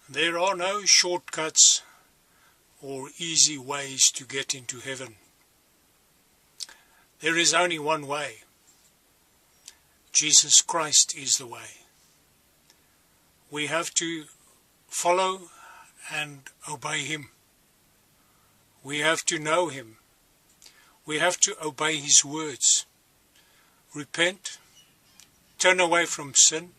There are no shortcuts or easy ways to get into heaven. There is only one way. Jesus Christ is the way. We have to follow and obey Him. We have to know Him. We have to obey His words. Repent, turn away from sin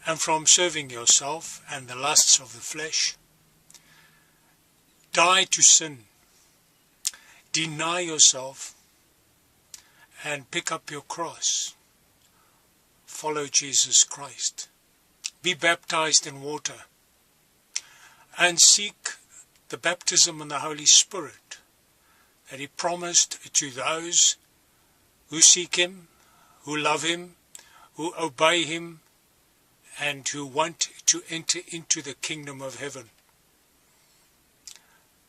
and from serving yourself and the lusts of the flesh. Die to sin. Deny yourself and pick up your cross. Follow Jesus Christ. Be baptized in water and seek the baptism in the Holy Spirit that He promised to those who seek Him, who love Him, who obey Him, and who want to enter into the kingdom of heaven.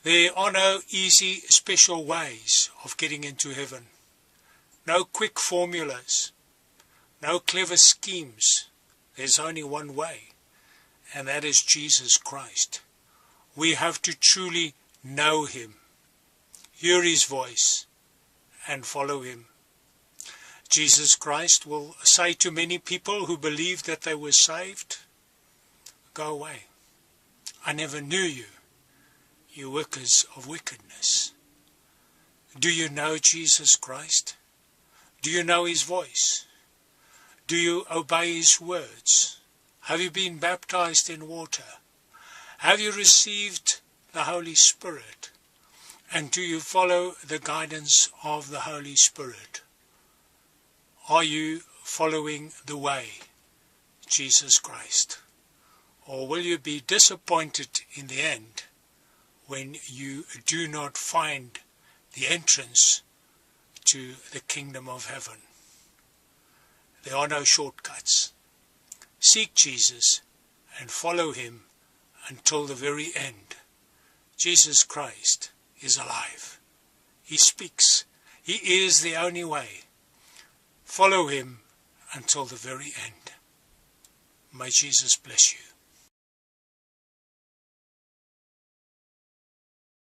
There are no easy, special ways of getting into heaven. No quick formulas. No clever schemes. There's only one way, and that is Jesus Christ. We have to truly know Him, hear His voice, and follow Him. Jesus Christ will say to many people who believe that they were saved, "Go away. I never knew you, you workers of wickedness." Do you know Jesus Christ? Do you know His voice? Do you obey His words? Have you been baptized in water? Have you received the Holy Spirit? And do you follow the guidance of the Holy Spirit? Are you following the way, Jesus Christ? Or will you be disappointed in the end when you do not find the entrance to the kingdom of heaven? There are no shortcuts. Seek Jesus and follow Him until the very end. Jesus Christ is alive. He speaks. He is the only way. Follow Him until the very end. May Jesus bless you.